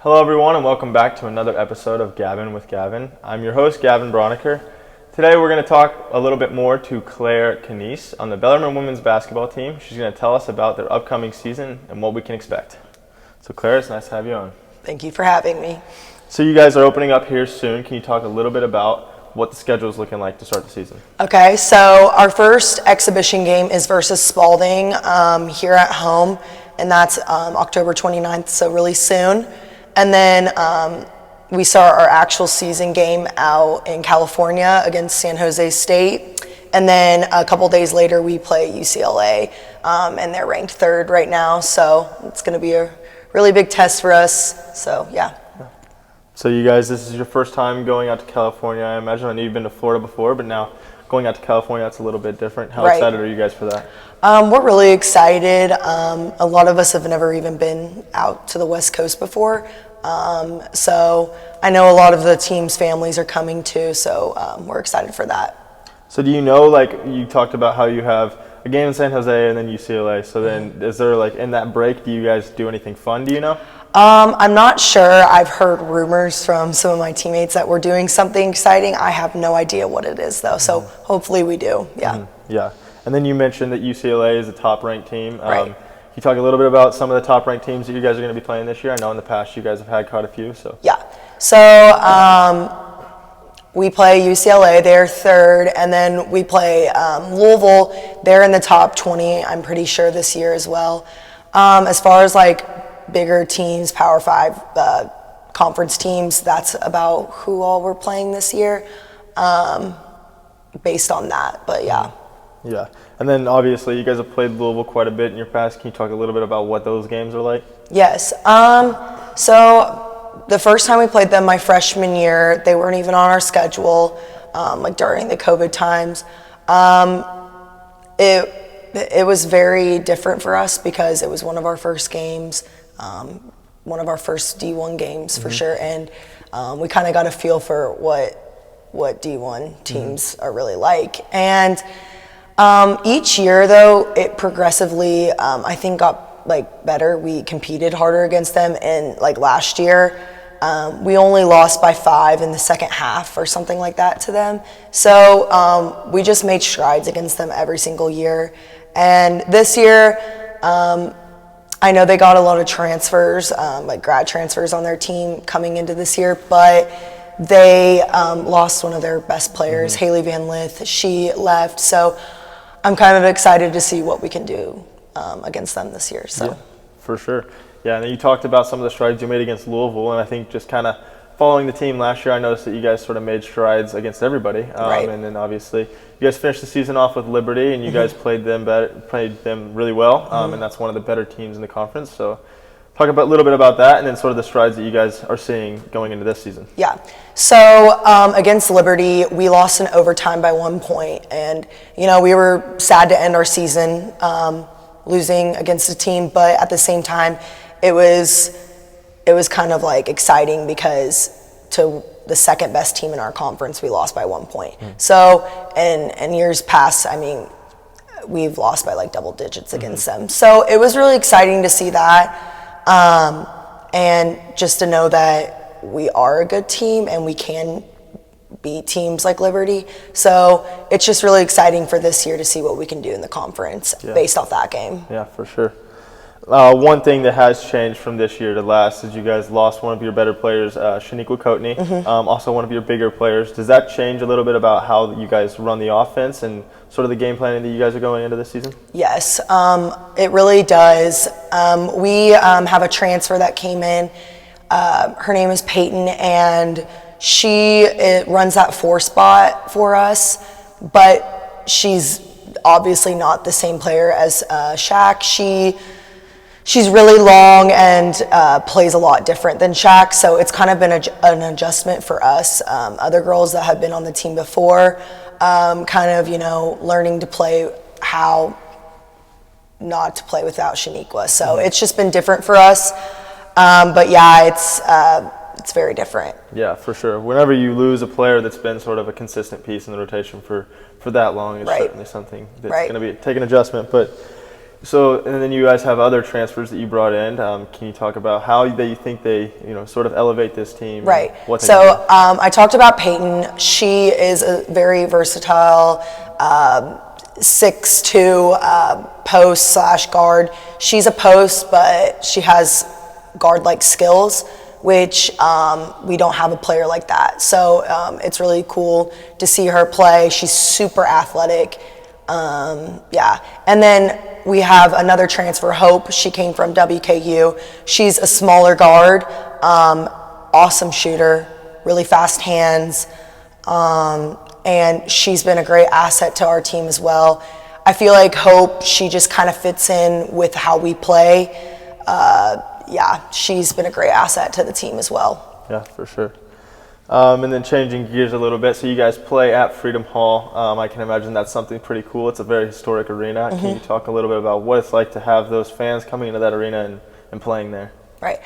Hello everyone and welcome back to another episode of Gabbin with Gavin. I'm your host Gavin Broniker. Today we're going to talk a little bit more to Claire Canese on the Bellarmine women's basketball team. She's going to tell us about their upcoming season and what we can expect. So Claire, it's nice to have you on. Thank you for having me. So you guys are opening up here soon. Can you talk a little bit about what the schedule is looking like to start the season? Okay, so our first exhibition game is versus Spalding here at home, and that's October 29th, so really soon. And then we start our actual season game out in California against San Jose State. And then a couple days later, we play UCLA, and they're ranked third right now. So it's going to be a really big test for us. So, yeah. So you guys, this is your first time going out to California. I imagine I know you've been to Florida before, but now going out to California, that's a little bit different. How excited are you guys for that? We're really excited. A lot of us have never even been out to the West Coast before. So I know a lot of the team's families are coming too, so we're excited for that. So do you know, like you talked about how you have a game in San Jose and then UCLA, so then is there like in that break, do you guys do anything fun, do you know? I'm not sure. I've heard rumors from some of my teammates that we're doing something exciting. I have no idea what it is though, so hopefully we do, yeah. Yeah, and then you mentioned that UCLA is a top-ranked team. Right. Can you talk a little bit about some of the top-ranked teams that you guys are going to be playing this year? I know in the past you guys have had quite a few. So yeah, so we play UCLA, they're third, and then we play Louisville. They're in the top 20, I'm pretty sure, this year as well. As far as like bigger teams, Power 5 conference teams, that's about who all we're playing this year based on that, but yeah. Yeah, and then obviously you guys have played Louisville quite a bit in your past. Can you talk a little bit about what those games are like? Yes. So the first time we played them my freshman year, they weren't even on our schedule, like during the COVID times. It was very different for us because it was one of our first games, one of our first D1 games for sure, and we kind of got a feel for what D1 teams are really like. And each year, though, it progressively, I think, got like better. We competed harder against them, and like last year, we only lost by 5 in the second half or something like that to them. So we just made strides against them every single year. And this year, I know they got a lot of transfers, like grad transfers on their team coming into this year, but they lost one of their best players, Haley Van Lith. She left, so I'm kind of excited to see what we can do against them this year. So. Yeah, for sure. Yeah, and then you talked about some of the strides you made against Louisville, and I think just kind of following the team last year, I noticed that you guys sort of made strides against everybody. Right. And then obviously you guys finished the season off with Liberty, and you guys played them really well, and that's one of the better teams in the conference. So talk a little bit about that, and then sort of the strides that you guys are seeing going into this season. Yeah. So against Liberty, we lost in overtime by 1 point, and we were sad to end our season losing against a team, but at the same time, it was kind of like exciting because to the second best team in our conference, we lost by 1 point. So in years past, I mean, we've lost by like double digits against them. So it was really exciting to see that. And just to know that we are a good team and we can beat teams like Liberty. So it's just really exciting for this year to see what we can do in the conference based off that game. Yeah, for sure. One thing that has changed from this year to last is you guys lost one of your better players, Shaniqua Coatney, also one of your bigger players. Does that change a little bit about how you guys run the offense and sort of the game planning that you guys are going into this season? Yes, it really does. We have a transfer that came in. Her name is Peyton, and she runs that 4 spot for us, but she's obviously not the same player as Shaq. She's really long and plays a lot different than Shaq, so it's kind of been an adjustment for us. Other girls that have been on the team before, kind of, learning to play how not to play without Shaniqua. So it's just been different for us. But yeah, it's very different. Yeah, for sure. Whenever you lose a player that's been sort of a consistent piece in the rotation for that long, it's certainly something that's going to be take an adjustment. But So, and then you guys have other transfers that you brought in. Can you talk about how they think they, sort of elevate this team? Right. What they So I talked about Peyton. She is a very versatile 6'2" post / guard. She's a post, but she has guard-like skills, which we don't have a player like that. So it's really cool to see her play. She's super athletic. And then we have another transfer, Hope. She came from WKU. She's a smaller guard, awesome shooter, really fast hands, and she's been a great asset to our team as well. I feel like Hope, she just kind of fits in with how we play. She's been a great asset to the team as well. Yeah, for sure. And then changing gears a little bit, so you guys play at Freedom Hall. I can imagine that's something pretty cool. It's a very historic arena. Can you talk a little bit about what it's like to have those fans coming into that arena and playing there? Right.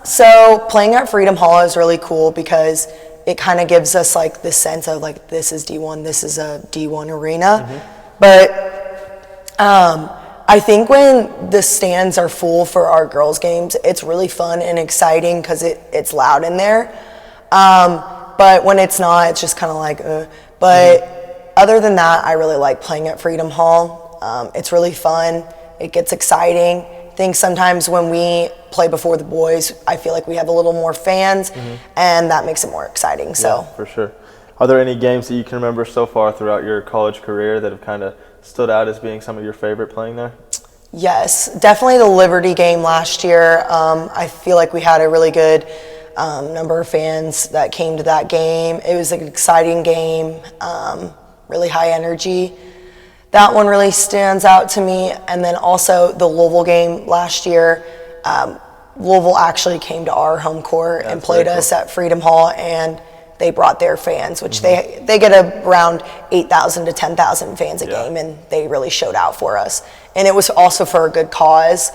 So playing at Freedom Hall is really cool because it kind of gives us like this sense of like, this is D1, this is a D1 arena. But I think when the stands are full for our girls' games, it's really fun and exciting because it's loud in there. But when it's not, it's just kind of like, But other than that, I really like playing at Freedom Hall. It's really fun. It gets exciting. I think sometimes when we play before the boys, I feel like we have a little more fans, and that makes it more exciting. So yeah, for sure. Are there any games that you can remember so far throughout your college career that have kind of stood out as being some of your favorite playing there? Yes, definitely the Liberty game last year. I feel like we had a really good number of fans that came to that game. It was an exciting game, really high energy. That one really stands out to me. And then also the Louisville game last year. Louisville actually came to our home court and played us at Freedom Hall, and they brought their fans, which they get around 8,000 to 10,000 fans a game, and they really showed out for us. And it was also for a good cause,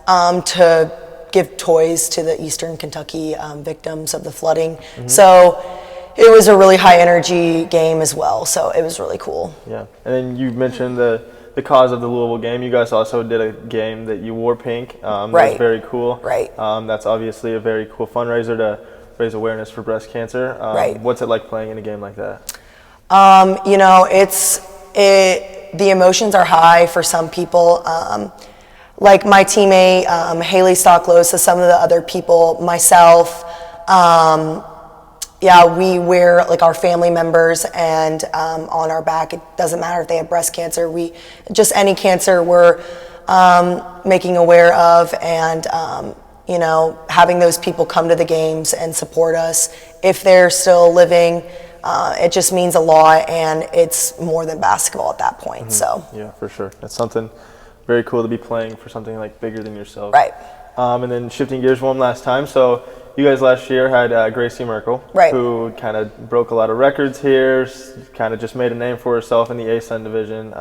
to give toys to the Eastern Kentucky victims of the flooding. So it was a really high energy game as well, so it was really cool. Yeah, and then you mentioned the cause of the Louisville game. You guys also did a game that you wore pink. That was very cool. Right. That's obviously a very cool fundraiser to raise awareness for breast cancer. What's it like playing in a game like that? The emotions are high for some people. Like my teammate, Haley Stocklosa, some of the other people, myself, we wear like our family members and on our back. It doesn't matter if they have breast cancer. Just any cancer we're making aware of, and having those people come to the games and support us if they're still living. It just means a lot, and it's more than basketball at that point. So yeah, for sure, that's something very cool to be playing for something like bigger than yourself. Right. And then shifting gears one last time. So you guys last year had Gracie Merkel, who kind of broke a lot of records here, kind of just made a name for herself in the ASUN division.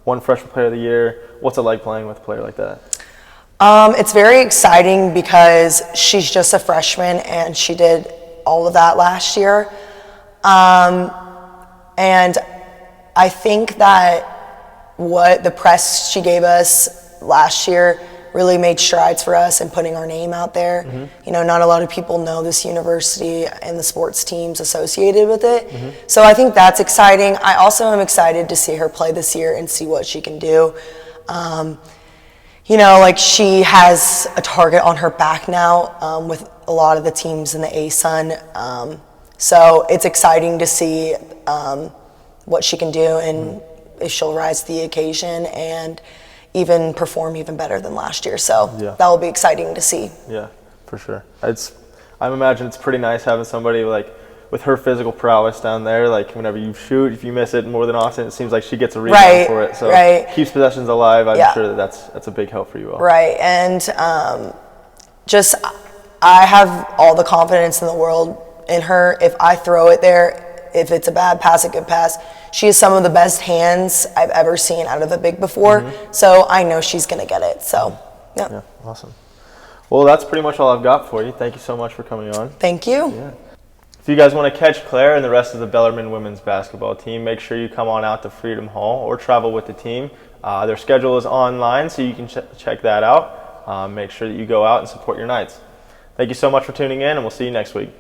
Won Freshman Player of the Year. What's it like playing with a player like that? It's very exciting because she's just a freshman and she did all of that last year. And I think that what the press she gave us last year really made strides for us in putting our name out there. Not a lot of people know this university and the sports teams associated with it. So I think that's exciting. I also am excited to see her play this year and see what she can do. She has a target on her back now with a lot of the teams in the ASUN. So it's exciting to see what she can do and if she'll rise to the occasion and even perform even better than last year. So that will be exciting to see. Yeah, for sure. I imagine it's pretty nice having somebody like with her physical prowess down there. Like whenever you shoot, if you miss it more than often, it seems like she gets a rebound for it. So keeps possessions alive. I'm sure that's a big help for you all. Right, and I have all the confidence in the world in her. If I throw it there, if it's a bad pass, a good pass, she has some of the best hands I've ever seen out of a big before. So I know she's going to get it. So, yeah. Awesome. Well, that's pretty much all I've got for you. Thank you so much for coming on. Thank you. Yeah. If you guys want to catch Claire and the rest of the Bellarmine women's basketball team, make sure you come on out to Freedom Hall or travel with the team. Their schedule is online, so you can check that out. Make sure that you go out and support your Knights. Thank you so much for tuning in, and we'll see you next week.